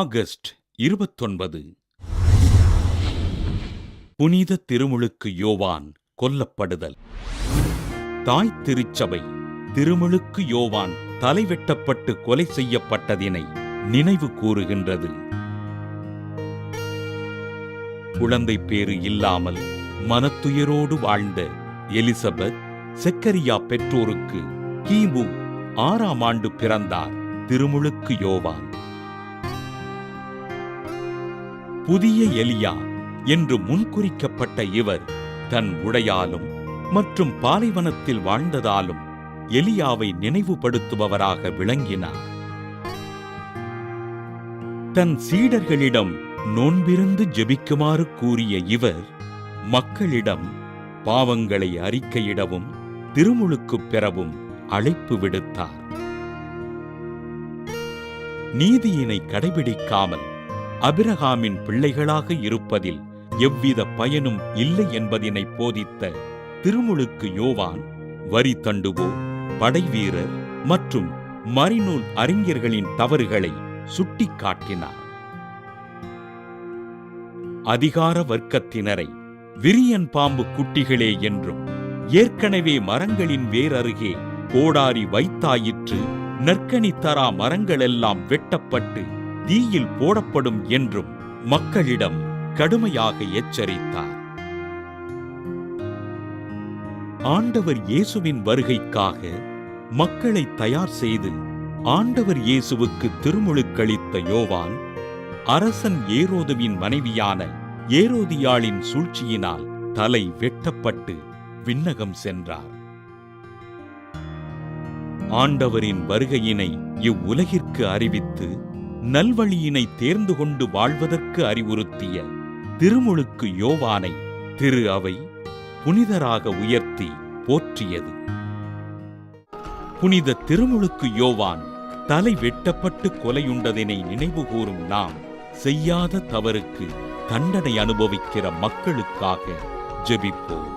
August 29. புனித திருமுழுக்கு யோவான் கொல்லப்படுதல். தாய் திருச்சபை திருமுழுக்கு யோவான் தலைவெட்டப்பட்டு கொலை செய்யப்பட்டதினை நினைவு கூறுகின்றது. குழந்தை பேறு இல்லாமல் மனத்துயரோடு வாழ்ந்த எலிசபெத் செக்கரியா பெற்றோருக்கு கிமு 6ஆம் ஆண்டு பிறந்தார் திருமுழுக்கு யோவான். புதிய எலியா என்று முன்குறிக்கப்பட்ட இவர் தன் உடையாலும் மற்றும் பாலைவனத்தில் வாழ்ந்ததாலும் எலியாவை நினைவுபடுத்துபவராக விளங்கினார். தன் சீடர்களிடம் நோன்பிருந்து ஜெபிக்குமாறு கூறிய இவர் மக்களிடம் பாவங்களை அறிக்கையிடவும் திருமுழுக்கு பெறவும் அழைப்பு விடுத்தார். நீதியினை கடைபிடிக்காமல் அபிரகாமின் பிள்ளைகளாக இருப்பதில் எவ்வித பயனும் இல்லை என்பதினை போதித்த திருமுழுக்கு யோவான் வரி தண்டுவோர், படைவீரர் மற்றும் மறைநூல் அறிஞர்களின் தவறுகளை சுட்டிக்காட்டினார். அதிகார வர்க்கத்தினரை விரியன் பாம்பு குட்டிகளே என்றும், ஏற்கனவே மரங்களின் வேரருகே கோடாரி வைத்தாயிற்று, நற்கனி தரா மரங்களெல்லாம் வெட்டப்பட்டு தீயில் போடப்படும் என்றும் மக்களிடம் கடுமையாக எச்சரித்தார். ஆண்டவர் இயேசுவின் வருகைக்காக மக்களை தயார் செய்து ஆண்டவர் இயேசுவுக்கு திருமுழுக்களித்த யோவான் அரசன் ஏரோதுவின் மனைவியான ஏரோதியாளின் சூழ்ச்சியினால் தலை வெட்டப்பட்டு விண்ணகம் சென்றார். ஆண்டவரின் வருகையினை இவ்வுலகிற்கு அறிவித்து நல்வழியினை தேர்ந்து கொண்டு வாழ்வதற்கு அறிவுறுத்திய திருமுழுக்கு யோவானை திரு அவை புனிதராக உயர்த்தி போற்றியது. புனித திருமுழுக்கு யோவான் தலை வெட்டப்பட்டு கொலையுண்டதினை நினைவுகூரும் நாம் செய்யாத தவறுக்கு தண்டனை அனுபவிக்கிற மக்களுக்காக ஜெபிப்போம்.